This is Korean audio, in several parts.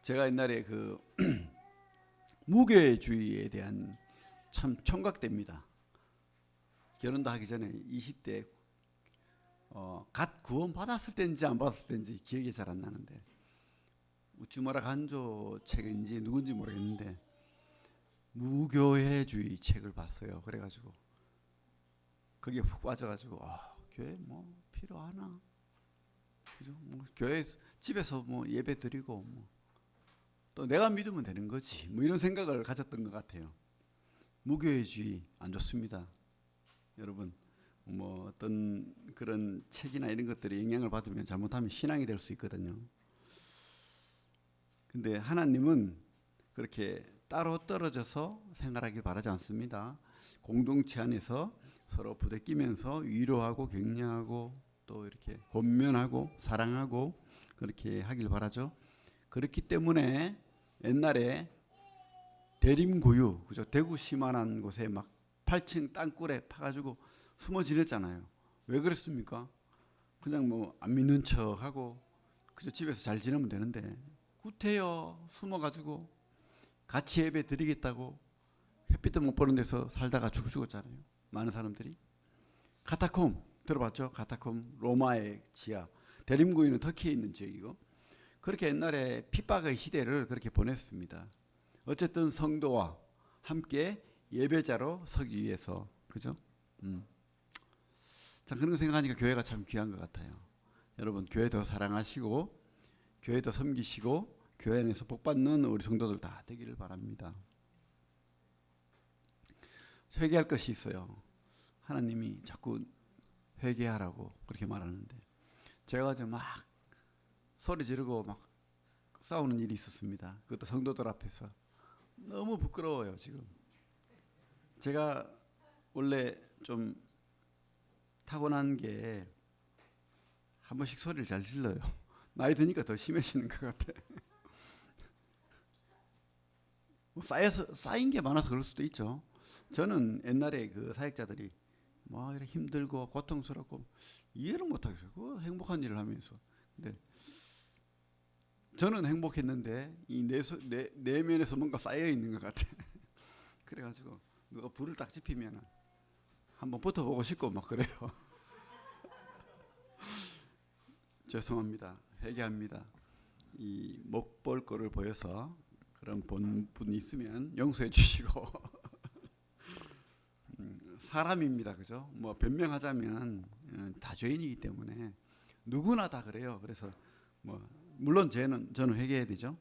제가 옛날에 그 무교회주의에 대한 참 총각대입니다. 결혼도 하기 전에 20대 갓 구원 받았을 때인지 안 받았을 때인지 기억이 잘 안 나는데 우쭈마라 간조 책인지 누군지 모르겠는데 무교회주의 책을 봤어요. 그래가지고 거기에 푹 빠져가지고 교회 뭐 필요하나? 그죠? 뭐 교회 집에서 뭐 예배 드리고 뭐 또 내가 믿으면 되는 거지 뭐 이런 생각을 가졌던 것 같아요. 무교회주의 안 좋습니다. 여러분 뭐 어떤 그런 책이나 이런 것들이 영향을 받으면 잘못하면 신앙이 될 수 있거든요. 근데 하나님은 그렇게 따로 떨어져서 생활하길 바라지 않습니다. 공동체 안에서 서로 부대끼면서 위로하고 격려하고 또 이렇게 권면하고 사랑하고 그렇게 하길 바라죠. 그렇기 때문에 옛날에 대림구유, 그죠? 대구 시만한 곳에 막 8층 땅굴에 파가지고 숨어 지냈잖아요. 왜 그랬습니까? 그냥 뭐 안 믿는 척하고 그저 집에서 잘 지내면 되는데 구태여 숨어가지고 같이 예배 드리겠다고 햇빛도 못 보는 데서 살다가 죽었잖아요. 많은 사람들이. 카타콤 들어봤죠? 카타콤 로마의 지하. 대림구유는 터키에 있는 지역이고 그렇게 옛날에 핍박의 시대를 그렇게 보냈습니다. 어쨌든 성도와 함께 예배자로 서기 위해서 그죠? 참 그런 거 생각하니까 교회가 참 귀한 것 같아요. 여러분 교회 더 사랑하시고 교회 더 섬기시고 교회 안에서 복받는 우리 성도들 다 되기를 바랍니다. 회개할 것이 있어요. 하나님이 자꾸 회개하라고 그렇게 말하는데 제가 이제 막 소리 지르고 막 싸우는 일이 있었습니다. 그것도 성도들 앞에서 너무 부끄러워요. 지금 제가 원래 좀 타고난 게 한 번씩 소리를 잘 질러요. 나이 드니까 더 심해지는 것 같아. 뭐 쌓인 게 많아서 그럴 수도 있죠. 저는 옛날에 그 사역자들이 뭐 이렇게 힘들고 고통스럽고 이해를 못하겠어요. 그 행복한 일을 하면서. 근데 저는 행복했는데 이 내면에서 뭔가 쌓여 있는 것 같아. 그래가지고 누가 불을 딱 지피면 한번 붙어보고 싶고 막 그래요. 죄송합니다. 회개합니다. 이 못 볼 거를 보여서 그런 본 분이 있으면 용서해 주시고 사람입니다. 그죠? 뭐 변명하자면 다 죄인이기 때문에 누구나 다 그래요. 그래서 뭐 물론 저는 회개해야 되죠.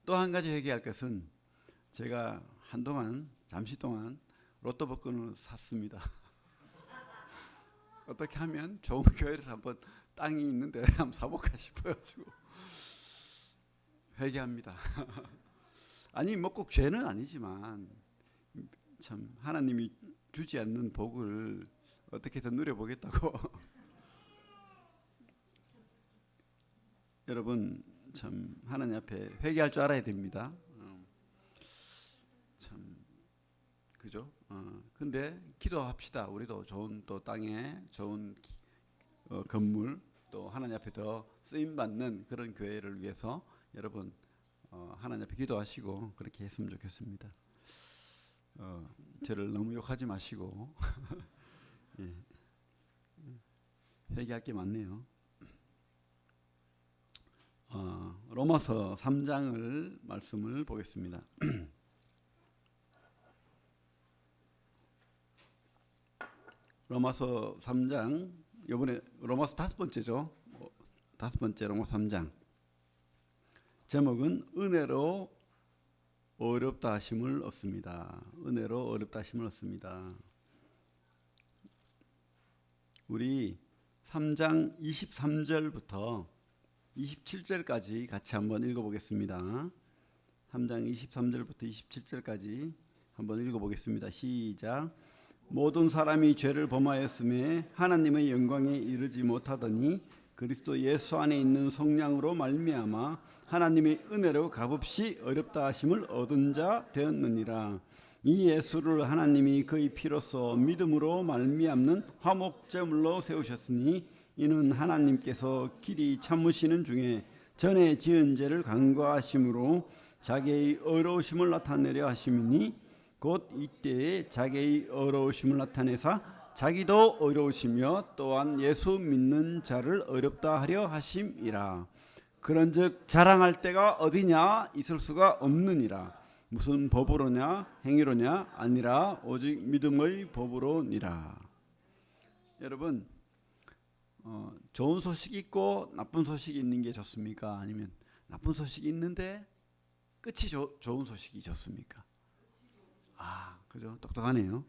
또 한 가지 회개할 것은 제가 한동안 잠시 동안 로또 복권을 샀습니다. 어떻게 하면 좋은 교회를 한번 땅이 있는데 한번 사볼까 싶어가지고 회개합니다. 아니 뭐 꼭 죄는 아니지만 참 하나님이 주지 않는 복을 어떻게 더 누려보겠다고. 여러분 참 하나님 앞에 회개할 줄 알아야 됩니다. 참 그죠? 근데 기도합시다. 우리도 좋은 또 땅에 좋은 건물 또 하나님 앞에 더 쓰임 받는 그런 교회를 위해서 여러분 하나님 앞에 기도하시고 그렇게 했으면 좋겠습니다. 저를 너무 욕하지 마시고 예. 회개할 게 많네요. 로마서 3장을 말씀을 보겠습니다. 로마서 3장 이번에 로마서 5번째죠. 5번째 로마서 3장 제목은 은혜로 어렵다 하심을 얻습니다. 은혜로 어렵다 하심을 얻습니다. 우리 3장 23절부터 27절까지 같이 한번 읽어보겠습니다. 3장 23절부터 27절까지 한번 읽어보겠습니다. 시작. 모든 사람이 죄를 범하였음에 하나님의 영광에 이르지 못하더니 그리스도 예수 안에 있는 성령으로 말미암아 하나님의 은혜로 값없이 어렵다 하심을 얻은 자 되었느니라. 이 예수를 하나님이 그의 피로써 믿음으로 말미암는 화목제물로 세우셨으니 이는 하나님께서 길이 참으시는 중에 전에 지은 죄를 간과하심으로 자기의 의로우심을 나타내려 하심이니 곧 이때에 자기의 의로우심을 나타내사 자기도 의로우시며 또한 예수 믿는 자를 의롭다 하려 하심이라. 그런즉 자랑할 때가 어디냐 있을 수가 없느니라. 무슨 법으로냐 행위로냐 아니라 오직 믿음의 법으로니라. 여러분, 좋은 소식이 있고 나쁜 소식이 있는 게 좋습니까? 아니면 나쁜 소식이 있는데 끝이 좋은 소식이 좋습니까? 그죠? 똑똑하네요.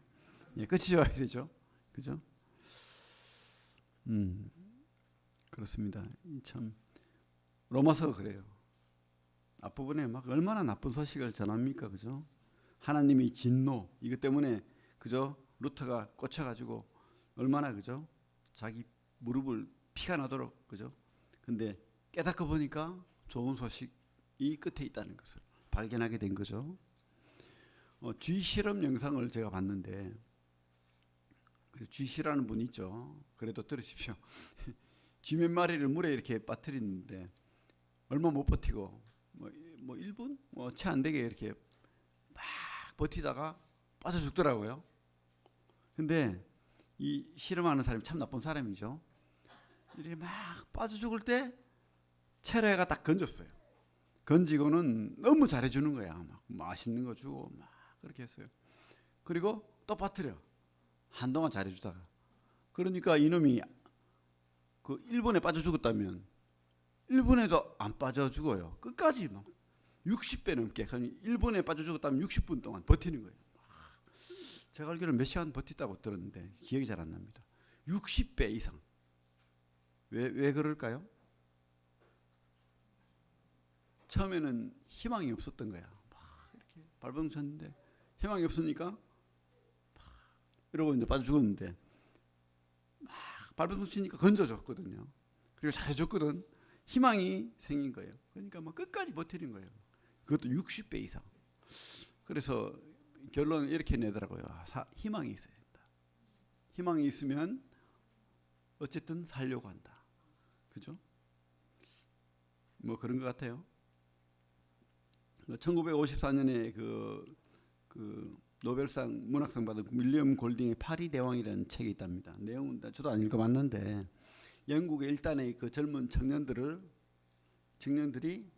예, 끝이 좋아야 되죠. 그죠? 그렇습니다. 참 로마서가 그래요. 앞부분에 막 얼마나 나쁜 소식을 전합니까? 그죠? 하나님의 진노 이것 때문에 그죠? 루터가 꽂혀가지고 얼마나 그죠? 자기 무릎을 피가 나도록 그죠? 근데 깨닫고 보니까 좋은 소식이 끝에 있다는 것을 발견하게 된 거죠. 쥐 실험 영상을 제가 봤는데 쥐 실하는 분 있죠. 그래도 들으십시오. 쥐 몇 마리를 물에 이렇게 빠뜨리는데 얼마 못 버티고 뭐 1분 채 안 되게 이렇게 막 버티다가 빠져 죽더라고요. 근데 이 실험하는 사람이 참 나쁜 사람이죠. 이렇게 막 빠져 죽을 때 체러회가 딱 건졌어요. 건지고는 너무 잘해주는 거야. 막 맛있는 거 주고 막 그렇게 했어요. 그리고 또 빠뜨려. 한동안 잘해주다가. 그러니까 이놈이 그 1분에 빠져 죽었다면 1분에도 안 빠져 죽어요. 끝까지 막 60배 넘게. 1분에 빠져 죽었다면 60분 동안 버티는 거예요. 제가 알기로는 몇 시간 버티다고 들었는데 기억이 잘 안 납니다. 60배 이상. 왜 그럴까요? 처음에는 희망이 없었던 거야. 막 이렇게 발버둥 쳤는데 희망이 없으니까 이러고 이제 빠져 죽었는데 막 발버둥 치니까 건져줬거든요. 그리고 잘해줬거든. 희망이 생긴 거예요. 그러니까 막 끝까지 버티는 거예요. 그것도 60배 이상. 그래서 결론을 이렇게 내더라고요. 희망이 있어야 된다. 희망이 있으면 어쨌든 살려고 한다. 그죠? 뭐 그런 것 같아요. 1954년에 그 노벨상 문학상 받은 윌리엄 골딩의 파리 대왕이라는 책이 있답니다. 내용은 저도 안 읽어봤는데 영국의 일단의 그 젊은 청년들이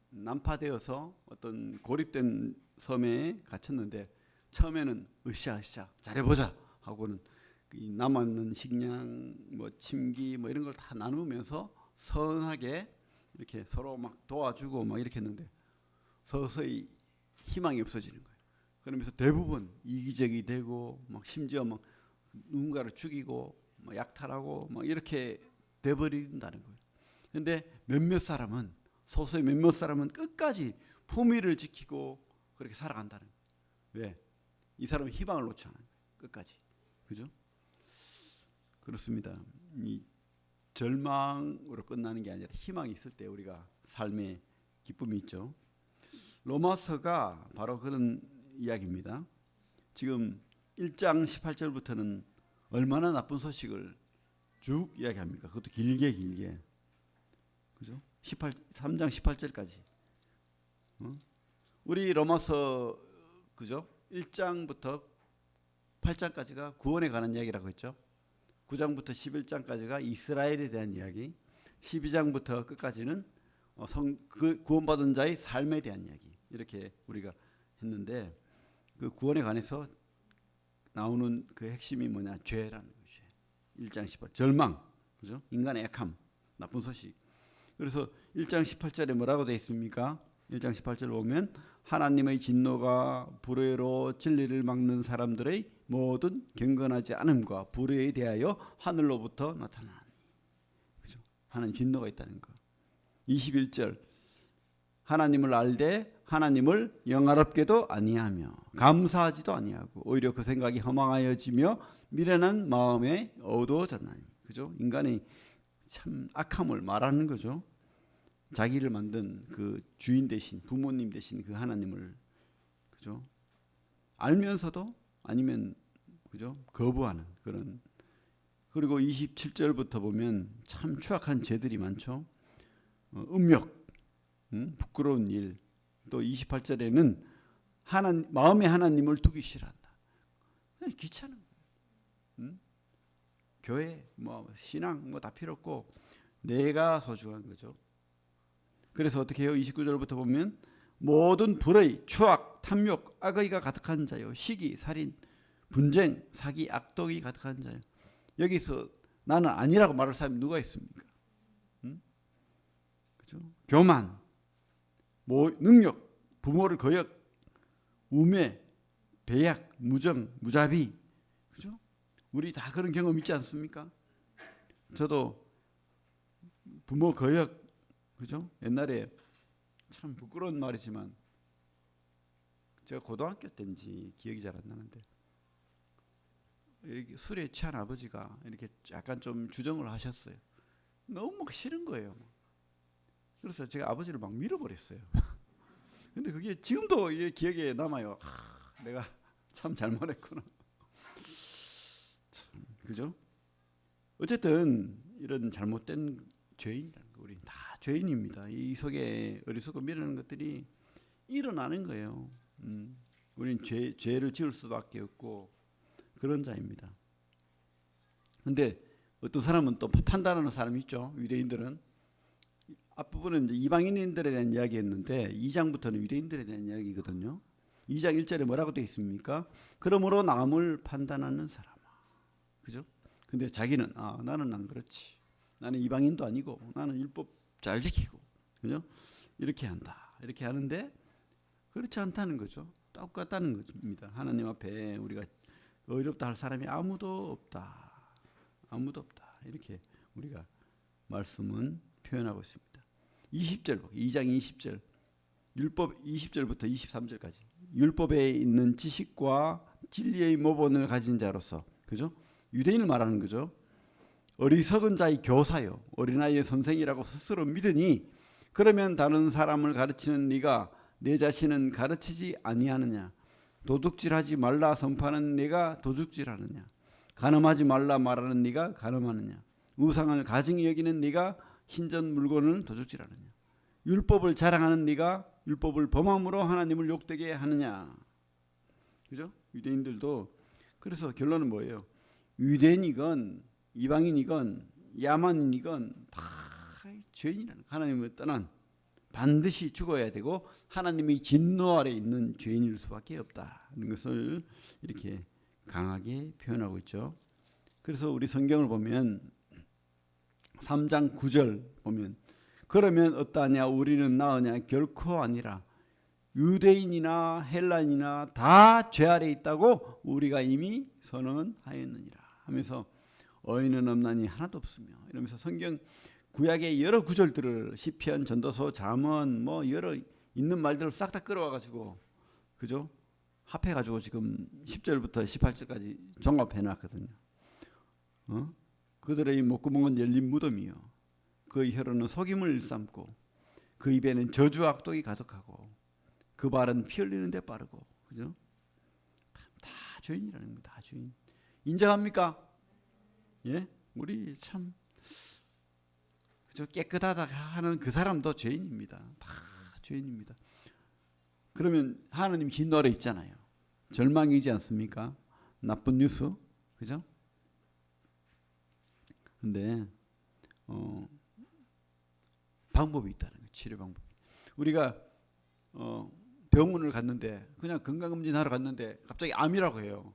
난파되어서 어떤 고립된 섬에 갇혔는데 처음에는 으쌰으쌰 잘해보자 하고는 남았는 식량, 뭐 침기, 뭐 이런 걸 다 나누면서 선하게 이렇게 서로 막 도와주고 막 이렇게 했는데 서서히 희망이 없어지는 거예요. 그러면서 대부분 이기적이 되고 막 심지어 막 누군가를 죽이고 막 약탈하고 막 이렇게 돼버린다는 거예요. 그런데 소수의 몇몇 사람은 끝까지 품위를 지키고 그렇게 살아간다는 거예요. 왜? 이 사람은 희망을 놓지 않아요. 끝까지. 그죠? 그렇습니다. 이 절망으로 끝나는 게 아니라 희망이 있을 때 우리가 삶의 기쁨이 있죠. 로마서가 바로 그런 이야기입니다. 지금 1장 18절부터는 얼마나 나쁜 소식을 쭉 이야기합니까? 그것도 길게. 그죠? 3장 18절까지. 우리 로마서 그죠? 1장부터 8장까지가 구원에 관한 이야기라고 했죠. 9장부터 11장까지가 이스라엘에 대한 이야기, 12장부터 끝까지는 구원받은 자의 삶에 대한 이야기. 이렇게 우리가 했는데 그 구원에 관해서 나오는 그 핵심이 뭐냐? 죄라는 거죠. 1장 18 절망, 그죠? 인간의 약함, 나쁜 소식. 그래서 1장 18절에 뭐라고 되어 있습니까? 1장 18절 보면 하나님의 진노가 불의로 진리를 막는 사람들의 모든 경건하지 않음과 불의에 대하여 하늘로부터 나타나니. 그죠? 하나님 진노가 있다는 거. 21절 하나님을 알되 하나님을 영화롭게도 아니하며 감사하지도 아니하고 오히려 그 생각이 허망하여지며 미련한 마음에 어두워졌나니. 그죠? 인간이 참 악함을 말하는 거죠. 자기를 만든 그 주인 대신 부모님 대신 그 하나님을 그죠? 알면서도 아니면 그죠? 거부하는 그런. 그리고 27절부터 보면 참 추악한 죄들이 많죠. 음욕, 부끄러운 일. 또 28절에는 마음에 하나님을 두기 싫어한다. 귀찮은 거예요. 교회 뭐 신앙 뭐 다 필요 없고 내가 소중한 거죠. 그래서 어떻게 해요? 29절부터 보면 모든 불의, 추악, 탐욕, 악의가 가득한 자요, 시기, 살인, 분쟁, 사기, 악독이 가득한 자요. 여기서 나는 아니라고 말할 사람이 누가 있습니까? 그죠? 교만, 능욕, 부모를 거역, 우매, 배약, 무정, 무자비, 그죠? 우리 다 그런 경험 있지 않습니까? 저도 부모 거역, 그죠? 옛날에 참 부끄러운 말이지만 제가 고등학교 때인지 기억이 잘 안 나는데 이렇게 술에 취한 아버지가 이렇게 약간 좀 주정을 하셨어요. 너무 막 싫은 거예요. 그래서 제가 아버지를 막 밀어버렸어요. 근데 그게 지금도 기억에 남아요. 내가 참 잘못했구나. 참, 그죠? 어쨌든 이런 잘못된 죄인이라는 거, 우리 다 죄인입니다. 이 속에 어리석고 미루는 것들이 일어나는 거예요. 우리는 죄를 지을 수밖에 없고 그런 자입니다. 근데 어떤 사람은 또 판단하는 사람이 있죠. 유대인들은 앞부분은 이제 이방인들에 대한 이야기였는데 2장부터는 유대인들에 대한 이야기거든요. 2장 1절에 뭐라고 되어 있습니까? 그러므로 남을 판단하는 사람아. 그죠? 근데 자기는 나는 안 그렇지. 나는 이방인도 아니고 나는 율법 잘 지키고. 그죠? 이렇게 한다. 이렇게 하는데 그렇지 않다는 거죠. 똑같다는 겁니다. 하나님 앞에 우리가 의롭다 할 사람이 아무도 없다. 아무도 없다. 이렇게 우리가 말씀은 표현하고 있습니다. 20절, 2장 20절, 율법 20절부터 23절까지. 율법에 있는 지식과 진리의 모본을 가진 자로서, 그죠? 유대인을 말하는 거죠. 어리석은 자의 교사요, 어린아이의 선생이라고 스스로 믿으니 그러면 다른 사람을 가르치는 네가 내 자신은 가르치지 아니하느냐? 도둑질하지 말라 선포하는 네가 도둑질하느냐? 간음하지 말라 말하는 네가 간음하느냐? 우상을 가증히 여기는 네가 신전 물건을 도둑질하느냐? 율법을 자랑하는 네가 율법을 범함으로 하나님을 욕되게 하느냐? 그죠? 유대인들도. 그래서 결론은 뭐예요? 유대인이건 이방인이건 야만인이건 다 죄인이라는, 하나님을 떠난 반드시 죽어야 되고 하나님의 진노 아래 있는 죄인일 수밖에 없다는 것을 이렇게 강하게 표현하고 있죠. 그래서 우리 성경을 보면 3장 9절 보면 그러면 어떠하냐? 우리는 나으냐? 결코 아니라 유대인이나 헬라인이나 다 죄 아래 있다고 우리가 이미 선언하였느니라 하면서 어인은 없나니 하나도 없으며, 이러면서 성경 구약의 여러 구절들을 시편, 전도서, 잠언 뭐 여러 있는 말들을 싹 다 끌어와가지고, 그죠? 합해가지고 지금 10절부터 18절까지 종합해 놨거든요. 그들의 목구멍은 열린 무덤이요, 그 혀로는 속임을 일삼고 그 입에는 저주 악독이 가득하고 그 발은 피 흘리는 데 빠르고. 그죠? 다 죄인이라는 겁니다. 다 죄인. 인정합니까? 예? 우리 참 그죠? 깨끗하다 하는 그 사람도 죄인입니다. 다 죄인입니다. 그러면 하나님 진노 아래 있잖아요. 절망이지 않습니까? 나쁜 뉴스. 그죠? 근데 방법이 있다는 거예요. 치료 방법. 우리가 병원을 갔는데, 그냥 건강검진하러 갔는데 갑자기 암이라고 해요.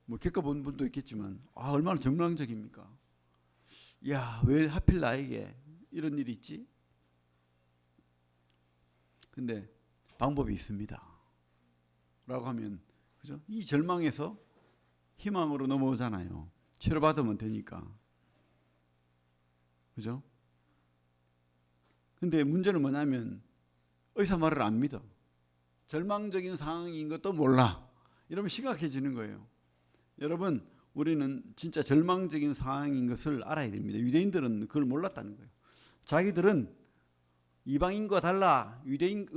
뭐 겪어본 분도 있겠지만 얼마나 정상적입니까? 야, 왜 하필 나에게 이런 일이 있지? 근데 방법이 있습니다 라고 하면, 그죠? 이 절망에서 희망으로 넘어오잖아요. 치료받으면 되니까. 그죠? 근데 문제는 뭐냐면 의사 말을 안 믿어. 절망적인 상황인 것도 몰라. 이러면 심각해지는 거예요. 여러분, 우리는 진짜 절망적인 상황인 것을 알아야 됩니다. 유대인들은 그걸 몰랐다는 거예요. 자기들은 이방인과 달라, 유대인,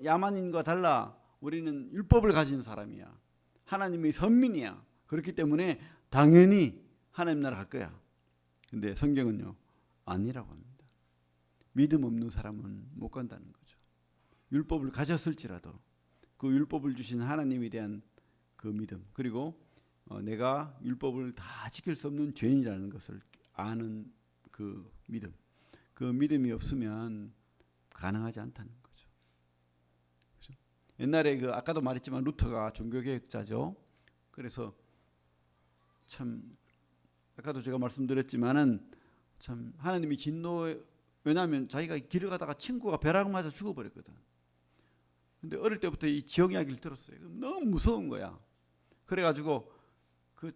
야만인과 달라, 우리는 율법을 가진 사람이야. 하나님의 선민이야. 그렇기 때문에 당연히 하나님 나라 갈 거야. 근데 성경은요, 아니라고 합니다. 믿음 없는 사람은 못 간다는 거죠. 율법을 가졌을지라도 그 율법을 주신 하나님에 대한 그 믿음, 그리고 내가 율법을 다 지킬 수 없는 죄인이라는 것을 아는 그 믿음, 그 믿음이 없으면 가능하지 않다는 거죠. 그렇죠? 옛날에 그 아까도 말했지만 루터가 종교개혁자죠. 그래서 참 아까도 제가 말씀드렸지만은 참 하나님이 진노, 왜냐하면 자기가 길을 가다가 친구가 벼락 맞아 죽어버렸거든. 근데 어릴 때부터 이 지역 이야기를 들었어요. 너무 무서운 거야. 그래가지고 그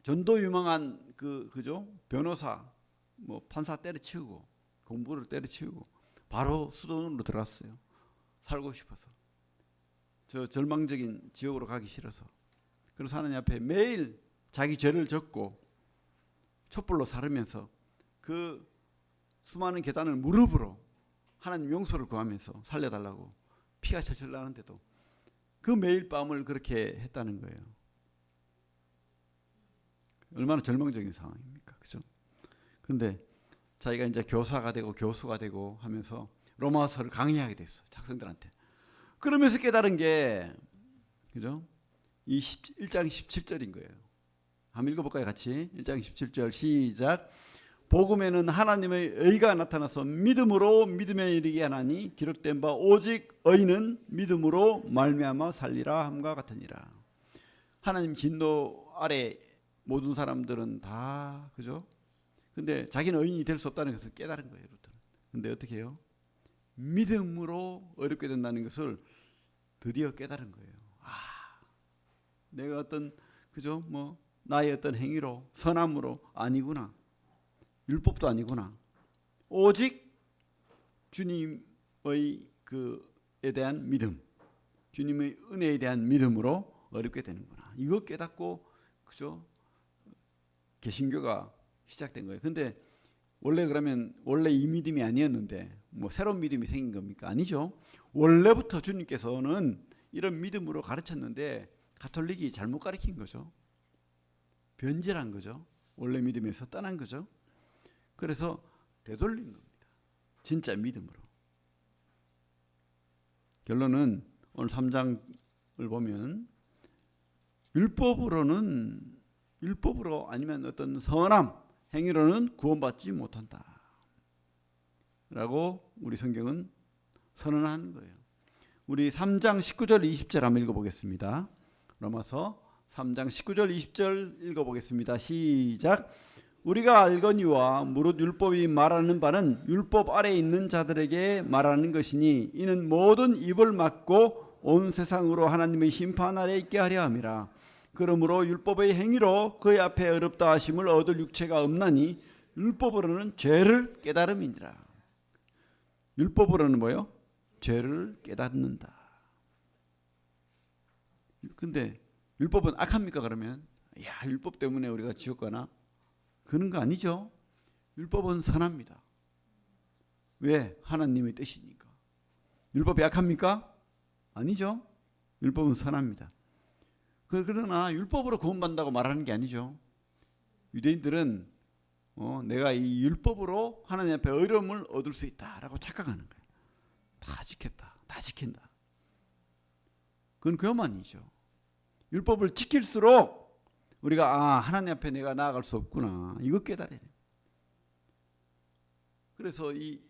전도 유망한 그죠 변호사 뭐 판사 때려치우고 공부를 때려치우고 바로 수도원으로 들어갔어요. 살고 싶어서. 저 절망적인 지역으로 가기 싫어서. 그래서 하나님 앞에 매일 자기 죄를 졌고 촛불로 사르면서 그 수많은 계단을 무릎으로 하나님 용서를 구하면서 살려달라고 피가 철철 나는데도 그 매일 밤을 그렇게 했다는 거예요. 얼마나 절망적인 상황입니까? 그죠? 근데 자기가 이제 교사가 되고 교수가 되고 하면서 로마서를 강의하게 됐어요. 학생들한테. 그러면서 깨달은 게, 그죠? 이 1장 17절인 거예요. 한번 읽어볼까요? 같이. 1장 17절 시작. 복음에는 하나님의 의가 나타나서 믿음으로 믿음에 이르게 하나니 기록된 바 오직 의는 믿음으로 말미암아 살리라 함과 같으니라. 하나님 진노 아래 모든 사람들은 다, 그죠? 근데 자기는 의인이 될 수 없다는 것을 깨달은 거예요. 루터는. 근데 어떻게 해요? 믿음으로 어렵게 된다는 것을 드디어 깨달은 거예요. 내가 어떤, 그죠? 뭐 나의 어떤 행위로 선함으로 아니구나. 율법도 아니구나. 오직 주님의 그에 대한 믿음, 주님의 은혜에 대한 믿음으로 어렵게 되는구나. 이거 깨닫고, 그죠? 개신교가 시작된 거예요. 근데 원래 그러면 원래 이 믿음이 아니었는데 뭐 새로운 믿음이 생긴 겁니까? 아니죠. 원래부터 주님께서는 이런 믿음으로 가르쳤는데 가톨릭이 잘못 가르친 거죠. 변질한 거죠. 원래 믿음에서 떠난 거죠. 그래서 되돌린 겁니다. 진짜 믿음으로. 결론은 오늘 3장을 보면 율법으로 아니면 어떤 선함, 행위로는 구원받지 못한다. 라고 우리 성경은 선언하는 거예요. 우리 3장 19절 20절 한번 읽어보겠습니다. 로마서 3장 19절 20절 읽어보겠습니다. 시작. 우리가 알거니와 무릇 율법이 말하는 바는 율법 아래 있는 자들에게 말하는 것이니 이는 모든 입을 막고 온 세상으로 하나님의 심판 아래 있게 하려 함이라. 그러므로 율법의 행위로 그의 앞에 어렵다 하심을 얻을 육체가 없나니 율법으로는 죄를 깨달음이니라. 율법으로는 뭐요? 죄를 깨닫는다. 근데 율법은 악합니까? 그러면 율법 때문에 우리가 지옥 가나? 그런 거 아니죠. 율법은 선합니다. 왜? 하나님의 뜻이니까. 율법이 악합니까? 아니죠. 율법은 선합니다. 그러나 율법으로 구원받는다고 말하는 게 아니죠. 유대인들은 내가 이 율법으로 하나님 앞에 의로움을 얻을 수 있다라고 착각하는 거예요. 다 지켰다. 다 지킨다. 그건 교만이죠. 율법을 지킬수록 우리가 하나님 앞에 내가 나아갈 수 없구나. 이거 깨달아야 돼요. 그래서 이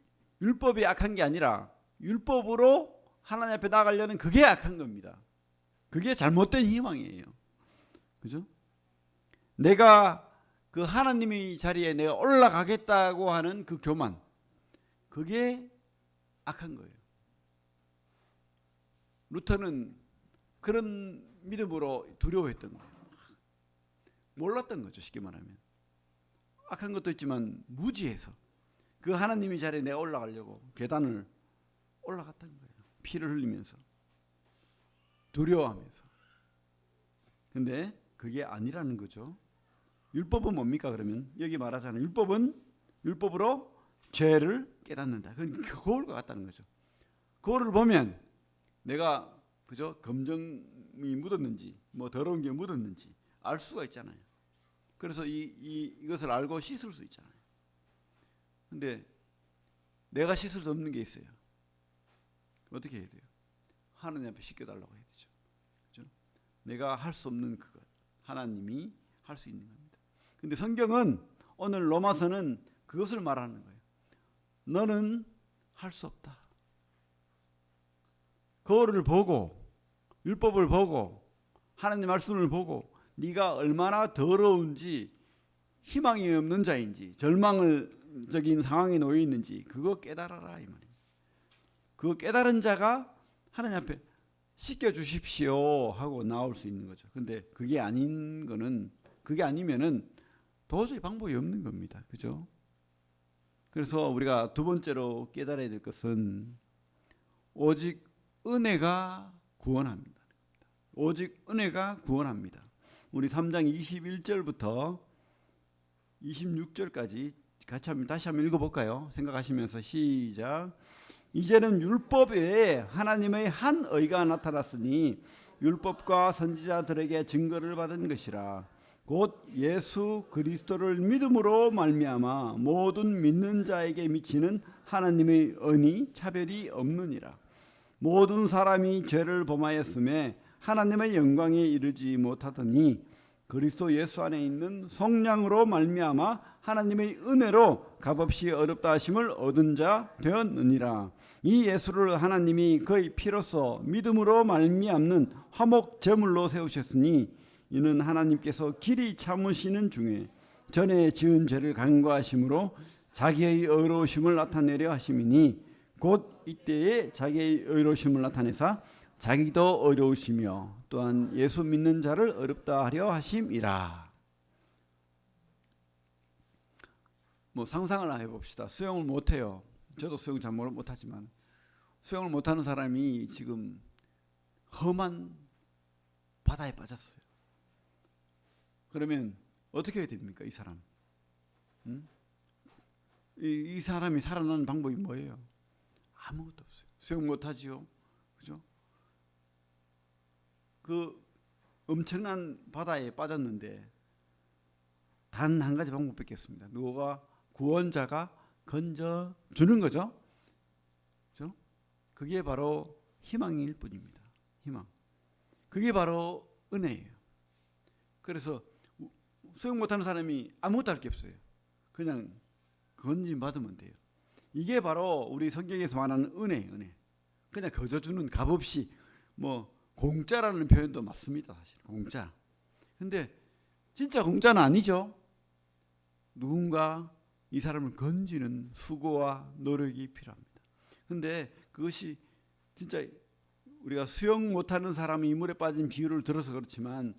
율법이 악한 게 아니라 율법으로 하나님 앞에 나아가려는 그게 악한 겁니다. 그게 잘못된 희망이에요. 그죠? 내가 그 하나님의 자리에 내가 올라가겠다고 하는 그 교만, 그게 악한 거예요. 루터는 그런 믿음으로 두려워했던 거예요. 몰랐던 거죠. 쉽게 말하면. 악한 것도 있지만 무지해서 그 하나님의 자리에 내가 올라가려고 계단을 올라갔던 거예요. 피를 흘리면서. 두려워하면서. 근데 그게 아니라는 거죠. 율법은 뭡니까? 그러면 여기 말하자면 율법으로 죄를 깨닫는다. 그건 거울과 같다는 거죠. 거울을 보면 내가 그죠? 검정이 묻었는지 뭐 더러운 게 묻었는지 알 수가 있잖아요. 그래서 이것을 알고 씻을 수 있잖아요. 근데 내가 씻을 수 없는 게 있어요. 어떻게 해야 돼요? 하나님 앞에 씻겨달라고 해야 되죠. 그렇죠? 내가 할 수 없는 그것 하나님이 할 수 있는 겁니다. 근데 성경은 오늘 로마서는 그것을 말하는 거예요. 너는 할 수 없다. 거울을 보고 율법을 보고 하나님 말씀을 보고 네가 얼마나 더러운지 희망이 없는 자인지 절망적인 상황에 놓여 있는지 그거 깨달아라 이 말이에요. 그거 깨달은 자가 하나님 앞에 씻겨주십시오 하고 나올 수 있는 거죠. 근데 그게 아니면은 도저히 방법이 없는 겁니다. 그죠? 그래서 우리가 두 번째로 깨달아야 될 것은 오직 은혜가 구원합니다. 오직 은혜가 구원합니다. 우리 3장 21절부터 26절까지 다시 한번 읽어볼까요? 생각하시면서 시작. 이제는 율법 외에 하나님의 한 의가 나타났으니 율법과 선지자들에게 증거를 받은 것이라. 곧 예수 그리스도를 믿음으로 말미암아 모든 믿는 자에게 미치는 하나님의 은이 차별이 없느니라. 모든 사람이 죄를 범하였음에 하나님의 영광에 이르지 못하더니 그리스도 예수 안에 있는 성령으로 말미암아 하나님의 은혜로 값없이 어렵다 하심을 얻은 자 되었느니라. 이 예수를 하나님이 그의 피로써 믿음으로 말미암는 화목 제물로 세우셨으니 이는 하나님께서 길이 참으시는 중에 전에 지은 죄를 간과하심으로 자기의 의로우심을 나타내려 하심이니 곧 이때에 자기의 의로우심을 나타내사 자기도 어려우시며 또한 예수 믿는 자를 어렵다 하려 하심이라. 뭐 상상을 해봅시다. 수영을 못해요. 저도 수영 잘 못하지만 수영을 못하는 사람이 지금 험한 바다에 빠졌어요. 그러면 어떻게 해야 됩니까? 이 사람 이 사람이 살아나는 방법이 뭐예요? 아무것도 없어요. 수영 못하지요. 그죠? 그 엄청난 바다에 빠졌는데 단 한 가지 방법밖에 없습니다. 누가 구원자가 건져 주는 거죠. 그죠? 그게 바로 희망일 뿐입니다. 희망. 그게 바로 은혜예요. 그래서 수영 못하는 사람이 아무것도 할 게 없어요. 그냥 건짐 받으면 돼요. 이게 바로 우리 성경에서 말하는 은혜예요. 은혜. 그냥 거저 주는 값없이 뭐 공짜라는 표현도 맞습니다. 사실 공짜. 근데 진짜 공짜는 아니죠. 누군가 이 사람을 건지는 수고와 노력이 필요합니다. 근데 그것이 진짜 우리가 수영 못하는 사람이 이 물에 빠진 비유를 들어서 그렇지만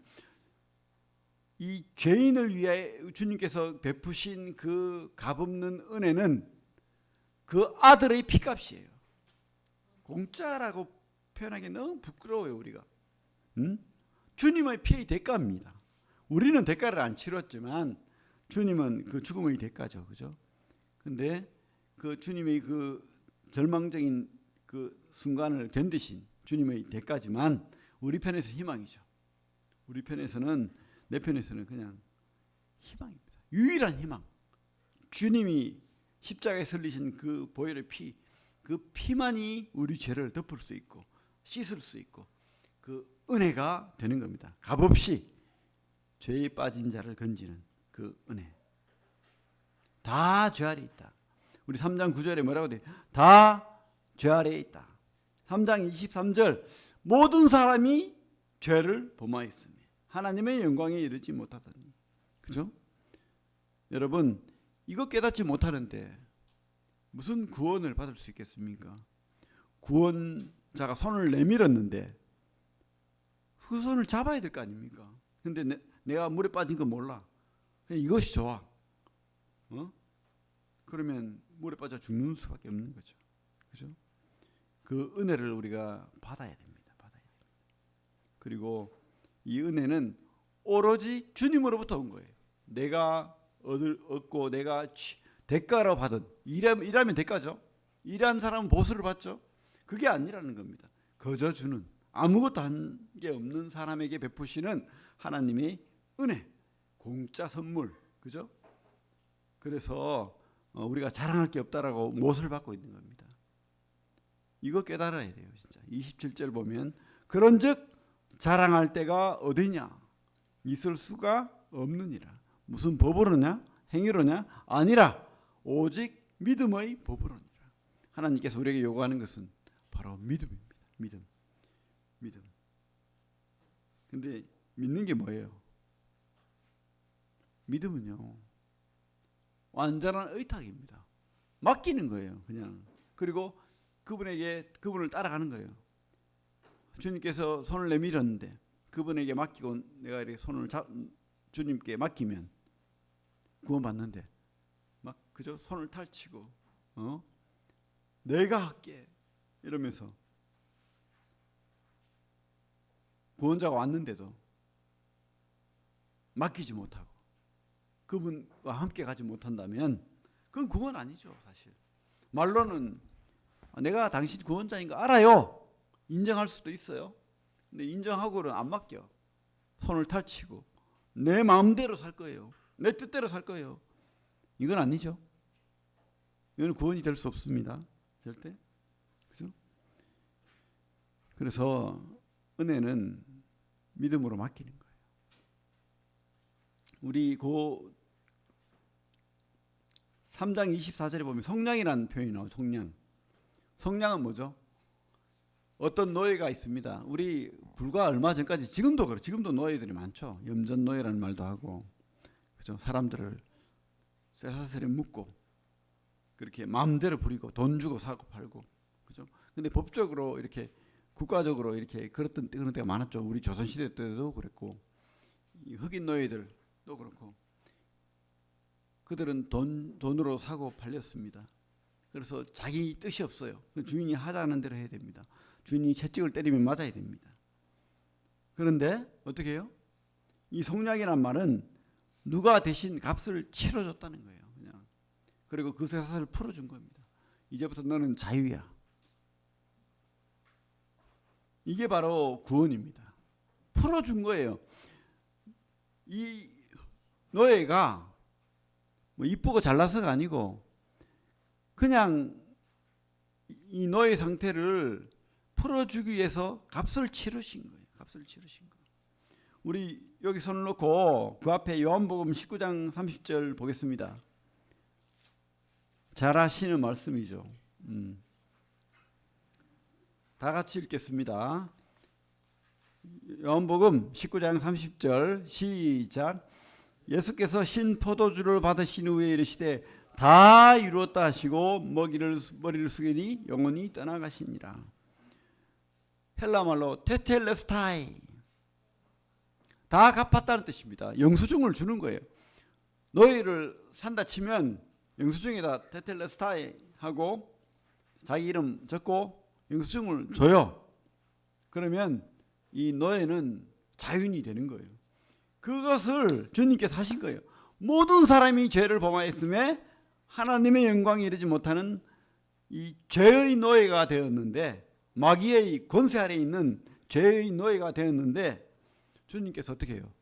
이 죄인을 위해 주님께서 베푸신 그 값없는 은혜는 그 아들의 피값이에요. 공짜라고 표현하기 너무 부끄러워요. 우리가 주님의 피의 대가입니다. 우리는 대가를 안 치렀지만 주님은 그 죽음의 대가죠. 그죠? 근데 그 주님의 그 절망적인 그 순간을 견디신 주님의 대가지만 우리 편에서 희망이죠. 우리 편에서는 내 편에서는 그냥 희망입니다. 유일한 희망. 주님이 십자가에 설리신 그 보혈의 피, 그 피만이 우리 죄를 덮을 수 있고 씻을 수 있고 그 은혜가 되는 겁니다. 값없이 죄에 빠진 자를 건지는 그 은혜. 다 죄 아래 있다. 우리 3장 9절에 뭐라고 돼? 다 죄 아래에 있다. 3장 23절 모든 사람이 죄를 범하였으니 하나님의 영광에 이르지 못하더니. 그죠? 여러분 이거 깨닫지 못하는데 무슨 구원을 받을 수 있겠습니까? 구원자가 손을 내밀었는데 그 손을 잡아야 될 거 아닙니까? 근데 내가 물에 빠진 거 몰라. 그냥 이것이 좋아. 그러면 물에 빠져 죽는 수밖에 없는 거죠. 그죠? 그 은혜를 우리가 받아야 됩니다. 받아야 됩니다. 그리고 이 은혜는 오로지 주님으로부터 온 거예요. 내가 얻고 내가 대가로 받은 일하면 대가죠. 일한 사람은 보수를 받죠. 그게 아니라는 겁니다. 거저 주는 아무것도 한 게 없는 사람에게 베푸시는 하나님의 은혜, 공짜 선물, 그죠? 그래서 우리가 자랑할 게 없다라고 못을 받고 있는 겁니다. 이거 깨달아야 돼요. 진짜 27절 보면 그런즉 자랑할 데가 어디냐 있을 수가 없느니라. 무슨 법으로냐 행위로냐 아니라 오직 믿음의 법으로니라. 하나님께서 우리에게 요구하는 것은 바로 믿음입니다. 믿음. 근데 믿는 게 뭐예요? 믿음은요 완전한 의탁입니다. 맡기는 거예요. 그냥. 그리고 그분을 따라가는 거예요. 주님께서 손을 내밀었는데 그분에게 맡기고 내가 이렇게 손을 주님께 맡기면 구원받는데 막 그저 손을 탈치고 내가 할게 이러면서 구원자가 왔는데도 맡기지 못하고 그분과 함께 가지 못한다면 그건 구원 아니죠. 사실 말로는 내가 당신 구원자인 거 알아요. 인정할 수도 있어요. 근데 인정하고는 안 맡겨. 손을 탈치고 내 마음대로 살 거예요. 내 뜻대로 살 거예요. 이건 아니죠. 이건 구원이 될 수 없습니다. 절대. 그죠? 그래서 은혜는 믿음으로 맡기는 거예요. 우리 고 3장 24절에 보면 성량이라는 표현이 나와요. 성량은 뭐죠? 어떤 노예가 있습니다. 우리 불과 얼마 전까지 지금도 노예들이 많죠. 염전 노예라는 말도 하고, 그죠? 사람들을 쇠사슬에 묶고 그렇게 마음대로 부리고 돈 주고 사고 팔고, 그죠? 근데 법적으로 이렇게 국가적으로 이렇게 그런 때가 많았죠. 우리 조선시대 때도 그랬고, 흑인 노예들도 그렇고, 그들은 돈으로 사고 팔렸습니다. 그래서 자기 뜻이 없어요. 주인이 하자는 대로 해야 됩니다. 주인이 채찍을 때리면 맞아야 됩니다. 그런데 어떻게 해요? 이 성량이란 말은 누가 대신 값을 치러줬다는 거예요. 그냥. 그리고 그 쇠사슬을 풀어준 겁니다. 이제부터 너는 자유야. 이게 바로 구원입니다. 풀어준 거예요. 이 노예가 뭐 이쁘고 잘나서가 아니고 그냥 이 노예 상태를 풀어주기 위해서 값을 치르신 거예요. 우리 여기 손을 놓고 그 앞에 요한복음 19장 30절 보겠습니다. 잘 아시는 말씀이죠. 다 같이 읽겠습니다. 요한복음 19장 30절 시작. 예수께서 신 포도주를 받으신 후에 이르시되 다 이루었다 하시고 머리를 숙이니 영혼이 떠나가시니라. 헬라말로 테텔레스타이, 다 갚았다는 뜻입니다. 영수증을 주는 거예요. 노예를 산다 치면 영수증에다 테텔레스타이 하고 자기 이름 적고 영수증을 줘요. 그러면 이 노예는 자유인이 되는 거예요. 그것을 주님께서 하신 거예요. 모든 사람이 죄를 범하였음에 하나님의 영광에 이르지 못하는 이 죄의 노예가 되었는데, 마귀의 권세 아래에 있는 죄의 노예가 되었는데, 주님께서 어떻게 해요?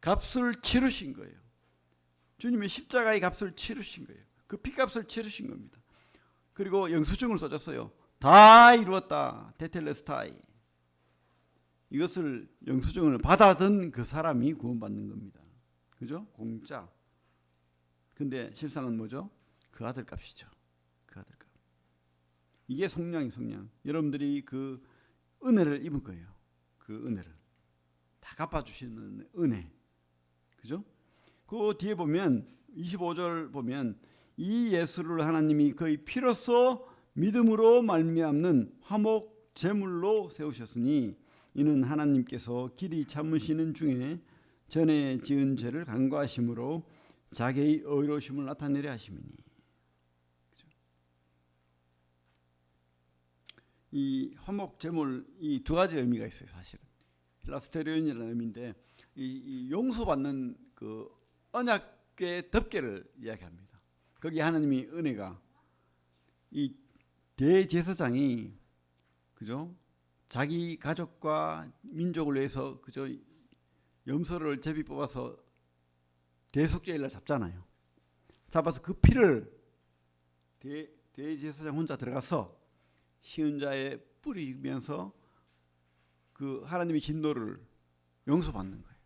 값을 치르신 거예요. 주님의 십자가의 값을 치르신 거예요. 그 피값을 치르신 겁니다. 그리고 영수증을 써줬어요. 다 이루었다. 테텔레스타이. 이것을 영수증을 받아든 그 사람이 구원받는 겁니다. 그죠? 공짜. 근데 실상은 뭐죠? 그 아들 값이죠. 그 아들 값. 이게 성량. 여러분들이 그 은혜를 입은 거예요. 그 은혜를 다 갚아주시는 은혜. 그죠? 그 뒤에 보면 25절 보면 이 예수를 하나님이 그의 피로써 믿음으로 말미암는 화목 제물로 세우셨으니 이는 하나님께서 길이 참으시는 중에 전에 지은 죄를 간과하심으로 자기의 의로우심을 나타내려 하심이니. 이 화목 제물, 이 두 가지 의미가 있어요. 사실은 힐라스테리온이라는 의미인데 이 용서받는 그 언약의 덮개를 이야기합니다. 거기 하나님이 은혜가 이 대제사장이 그죠? 자기 가족과 민족을 위해서 그저 염소를 제비 뽑아서 대속죄일날 잡잖아요. 잡아서 그 피를 대제사장 혼자 들어가서 시은자에 뿌리면서 그 하나님의 진노를 용서받는 거예요.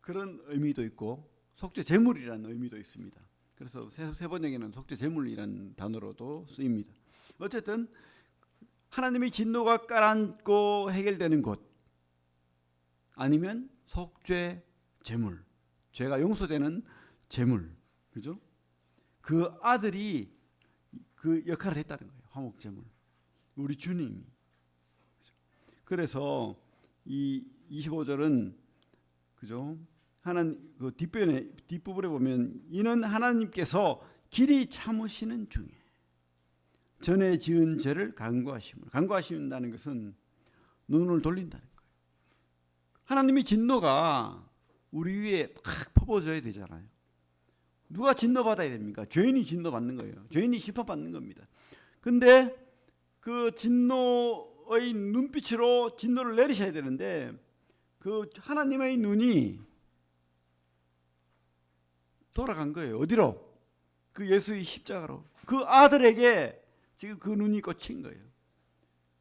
그런 의미도 있고 속죄 제물이라는 의미도 있습니다. 그래서 세 번역에는 속죄 제물이라는 단어로도 쓰입니다. 어쨌든 하나님의 진노가 깔아앉고 해결되는 곳 아니면 속죄 제물, 죄가 용서되는 제물, 그죠? 그 아들이 그 역할을 했다는 거예요. 화목 제물, 우리 주님이. 그래서 이 25절은 그죠? 하나님 그 뒷부분에 보면 이는 하나님께서 길이 참으시는 중에 전에 지은 죄를 간구하신다는 것은 눈을 돌린다는 거예요. 하나님의 진노가 우리 위에 탁 퍼부어져야 되잖아요. 누가 진노받아야 됩니까? 죄인이 진노받는 거예요. 죄인이 심판받는 겁니다. 근데 그 진노의 눈빛으로 진노를 내리셔야 되는데 그 하나님의 눈이 돌아간 거예요. 어디로? 그 예수의 십자가로. 그 아들에게 지금 그 눈이 꽂힌 거예요.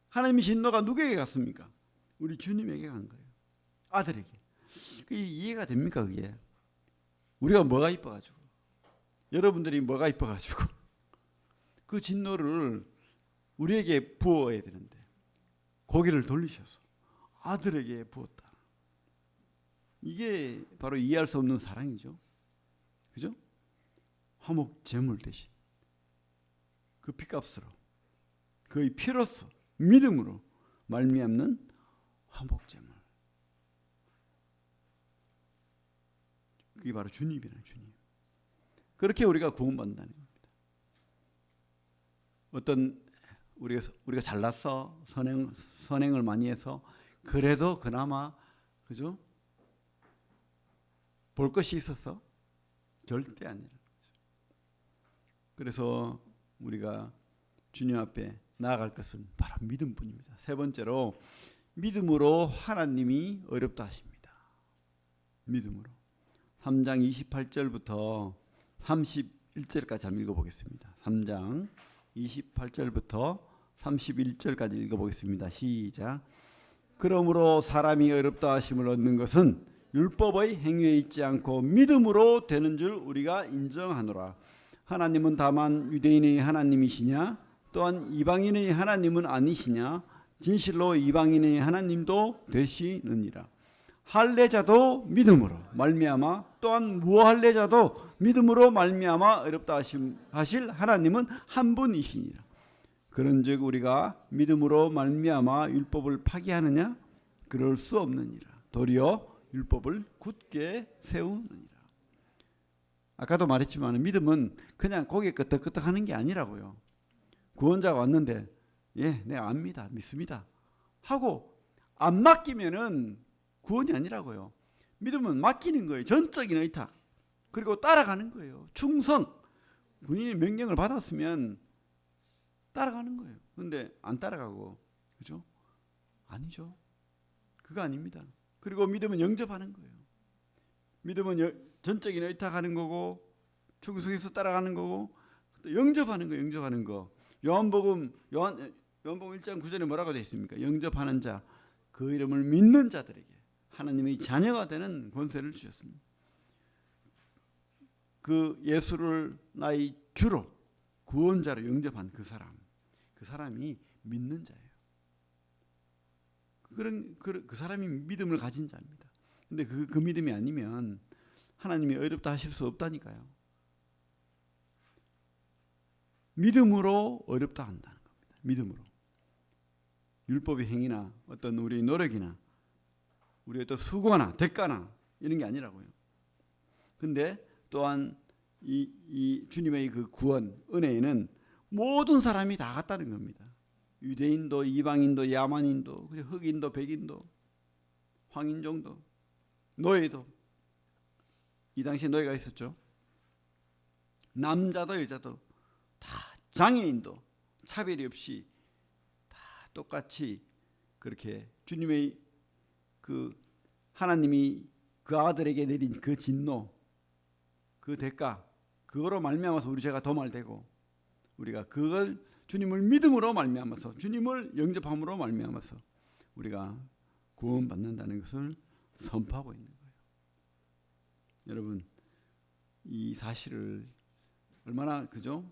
하나님의 진노가 누구에게 갔습니까? 우리 주님에게 간 거예요. 아들에게. 그게 이해가 됩니까? 그게? 우리가 뭐가 이뻐가지고, 여러분들이 뭐가 이뻐가지고 그 진노를 우리에게 부어야 되는데 고개를 돌리셔서 아들에게 부었다. 이게 바로 이해할 수 없는 사랑이죠. 그죠? 화목 제물 대신 그 피값으로 그의 피로서 믿음으로 말미암는 화목 제물. 그게 바로 주님이라는 주님. 그렇게 우리가 구원받는다는 겁니다. 어떤 우리가 잘났어, 선행을 많이 해서 그래도 그나마 그죠? 볼 것이 있었어? 절대 아니라는 거죠. 그래서 우리가 주님 앞에 나아갈 것은 바로 믿음뿐입니다. 세 번째로 믿음으로 하나님이 어렵다 하십니다. 믿음으로. 3장 28절부터 31절까지 한번 읽어보겠습니다. 3장 28절부터 31절까지 읽어보겠습니다. 시작. 그러므로 사람이 어렵다 하심을 얻는 것은 율법의 행위에 있지 않고 믿음으로 되는 줄 우리가 인정하노라. 하나님은 다만 유대인의 하나님이시냐? 또한 이방인의 하나님은 아니시냐? 진실로 이방인의 하나님도 되시느니라. 할례자도 믿음으로 말미암아 또한 무할례자도 믿음으로 말미암아 어렵다 하실 하나님은 한 분이시니라. 그런즉 우리가 믿음으로 말미암아 율법을 파기하느냐? 그럴 수 없느니라. 도리어 율법을 굳게 세우느니라. 아까도 말했지만 믿음은 그냥 고개 끄덕끄덕 하는 게 아니라고요. 구원자가 왔는데 내가 압니다, 믿습니다 하고 안 맡기면은 구원이 아니라고요. 믿음은 맡기는 거예요. 전적인 의탁. 그리고 따라가는 거예요. 충성. 본인이 명령을 받았으면 따라가는 거예요. 그런데 안 따라가고, 그죠? 아니죠. 그거 아닙니다. 그리고 믿음은 영접하는 거예요. 믿음은 전적인 의탁하는 거고, 충성해서 따라가는 거고, 또 영접하는 거, 영접하는 거. 요한복음 1장 9절에 뭐라고 되어 있습니까? 영접하는 자, 그 이름을 믿는 자들에게 하나님의 자녀가 되는 권세를 주셨습니다. 그 예수를 나의 주로 구원자로 영접한 그 사람이 믿는 자예요. 그 사람이 믿음을 가진 자입니다. 근데 그 믿음이 아니면 하나님이 어렵다 하실 수 없다니까요. 믿음으로 어렵다 한다는 겁니다. 믿음으로. 율법의 행위나 어떤 우리의 노력이나 우리의 또 수고나 대가나 이런 게 아니라고요. 근데 또한 이 주님의 그 구원 은혜에는 모든 사람이 다 같다는 겁니다. 유대인도 이방인도 야만인도 흑인도 백인도 황인종도 노예도, 이 당시에 노예가 있었죠. 남자도 여자도 다, 장애인도 차별이 없이 다 똑같이 그렇게 주님의 그 하나님이 그 아들에게 내린 그 진노, 그 대가, 그 그거로 말미암아서 우리 죄가 도말되고 우리가 그걸 주님을 믿음으로 말미암아서 주님을 영접함으로 말미암아서 우리가 구원받는다는 것을 선포하고 있는 거예요. 여러분 이 사실을 얼마나 그죠?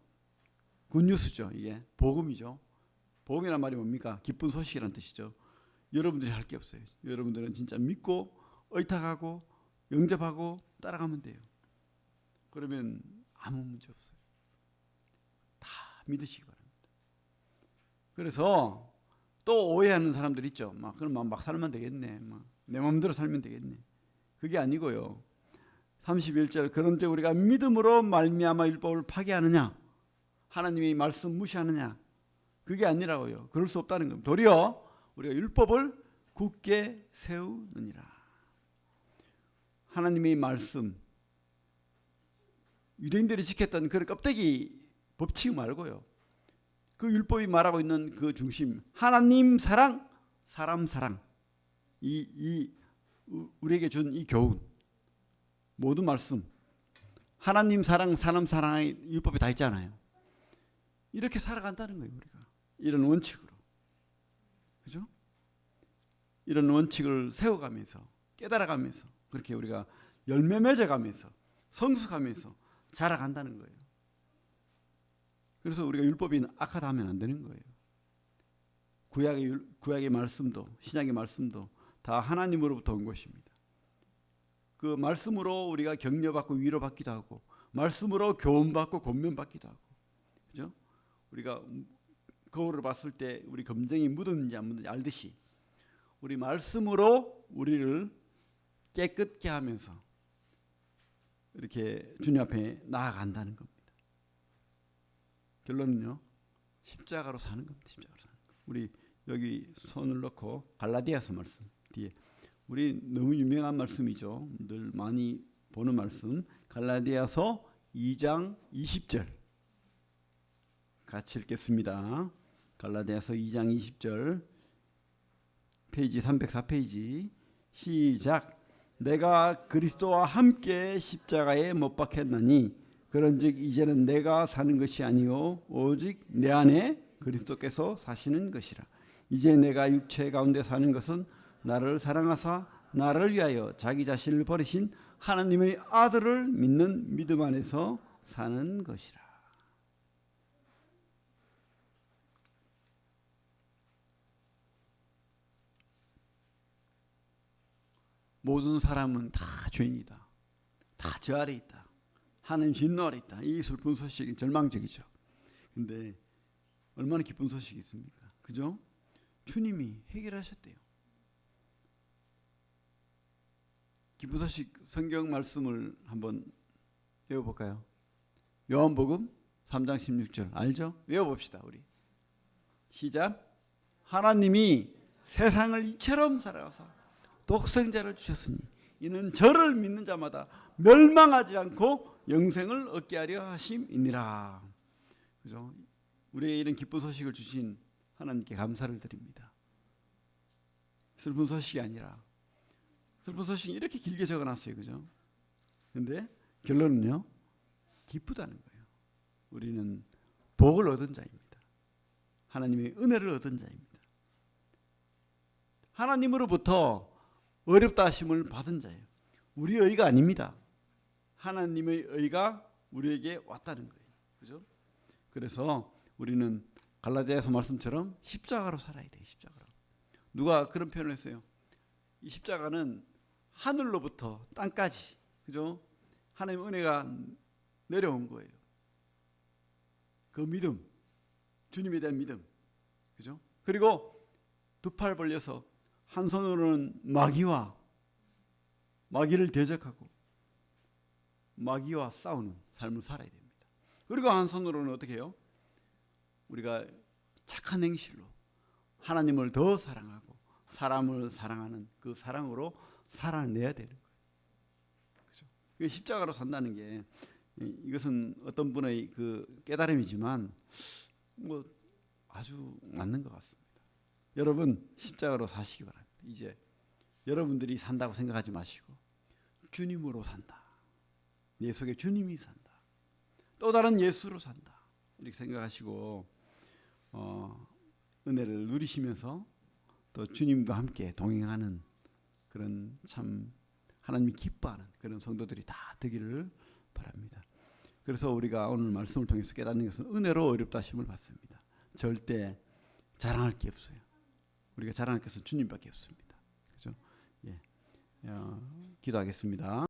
굿뉴스죠. 이게 복음이죠. 복음이란 말이 뭡니까? 기쁜 소식이란 뜻이죠. 여러분들이 할 게 없어요. 여러분들은 진짜 믿고 의탁하고 영접하고 따라가면 돼요. 그러면 아무 문제 없어요. 다 믿으시기 바랍니다. 그래서 또 오해하는 사람들 있죠. 그럼 막 살면 되겠네. 내 마음대로 살면 되겠네. 그게 아니고요. 31절 그런데 우리가 믿음으로 말미암아 율법을 파괴하느냐? 하나님의 말씀 무시하느냐? 그게 아니라고요. 그럴 수 없다는 겁니다. 도리어 우리가 율법을 굳게 세우느니라. 하나님의 말씀 유대인들이 지켰던 그 껍데기 법칙 말고요. 그 율법이 말하고 있는 그 중심 하나님 사랑, 사람 사랑 우리에게 준 이 교훈 모든 말씀 하나님 사랑, 사람 사랑의 율법에 다 있잖아요. 이렇게 살아간다는 거예요. 우리가 이런 원칙으로 그죠? 이런 원칙을 세워가면서 깨달아가면서 그렇게 우리가 열매 맺어가면서 성숙하면서 자라간다는 거예요. 그래서 우리가 율법이 악하다 하면 안 되는 거예요. 구약의 말씀도 신약의 말씀도 다 하나님으로부터 온 것입니다. 그 말씀으로 우리가 격려받고 위로받기도 하고 말씀으로 교훈받고 권면받기도 하고 그죠? 우리가 거울을 봤을 때 우리 검정이 묻었는지 안 묻었는지 알듯이 우리 말씀으로 우리를 깨끗게 하면서 이렇게 주님 앞에 나아간다는 겁니다. 결론은요. 십자가로 사는 겁니다. 십자가로 사는 거. 우리 여기 손을 넣고 갈라디아서 말씀 뒤에 우리 너무 유명한 말씀이죠. 늘 많이 보는 말씀 갈라디아서 2장 20절 같이 읽겠습니다. 갈라디아서 2장 20절 페이지 304페이지 시작 내가 그리스도와 함께 십자가에 못 박혔나니 그런즉 이제는 내가 사는 것이 아니요 오직 내 안에 그리스도께서 사시는 것이라. 이제 내가 육체 가운데 사는 것은 나를 사랑하사 나를 위하여 자기 자신을 버리신 하나님의 아들을 믿는 믿음 안에서 사는 것이라. 모든 사람은 다 죄인이다. 다 저 아래 있다. 하나님 진노 아래 있다. 이 슬픈 소식이 절망적이죠. 근데 얼마나 기쁜 소식이 있습니까? 그죠? 주님이 해결하셨대요. 기쁜 소식 성경 말씀을 한번 외워볼까요? 요한복음 3장 16절 알죠? 외워봅시다. 우리 시작 하나님이 세상을 이처럼 사랑하사 독생자를 주셨으니 이는 저를 믿는 자마다 멸망하지 않고 영생을 얻게 하려 하심이니라. 그죠? 우리에게 이런 기쁜 소식을 주신 하나님께 감사를 드립니다. 슬픈 소식이 아니라 슬픈 소식이 이렇게 길게 적어놨어요. 그죠? 근데 결론은요. 기쁘다는 거예요. 우리는 복을 얻은 자입니다. 하나님의 은혜를 얻은 자입니다. 하나님으로부터 어렵다 하심을 받은 자예요. 우리의 의가 아닙니다. 하나님의 의가 우리에게 왔다는 거예요. 그죠? 그래서 우리는 갈라디아서 말씀처럼 십자가로 살아야 돼요. 십자가로. 누가 그런 표현을 했어요. 이 십자가는 하늘로부터 땅까지 그죠? 하나님의 은혜가 내려온 거예요. 그 믿음, 주님에 대한 믿음, 그죠? 그리고 두 팔 벌려서 한 손으로는 마귀를 대적하고 마귀와 싸우는 삶을 살아야 됩니다. 그리고 한 손으로는 어떻게 해요? 우리가 착한 행실로 하나님을 더 사랑하고 사람을 사랑하는 그 사랑으로 살아내야 되는 거예요. 그렇죠? 십자가로 산다는 게 이것은 어떤 분의 그 깨달음이지만 뭐 아주 맞는 것 같습니다. 여러분 십자가로 사시기 바랍니다. 이제 여러분들이 산다고 생각하지 마시고 주님으로 산다. 내 속에 주님이 산다. 또 다른 예수로 산다. 이렇게 생각하시고 은혜를 누리시면서 또 주님과 함께 동행하는 그런 참 하나님이 기뻐하는 그런 성도들이 다 되기를 바랍니다. 그래서 우리가 오늘 말씀을 통해서 깨닫는 것은 은혜로 어렵다 하심을 받습니다. 절대 자랑할 게 없어요. 우리가 자랑할 것은 주님밖에 없습니다. 그죠? 예. 기도하겠습니다.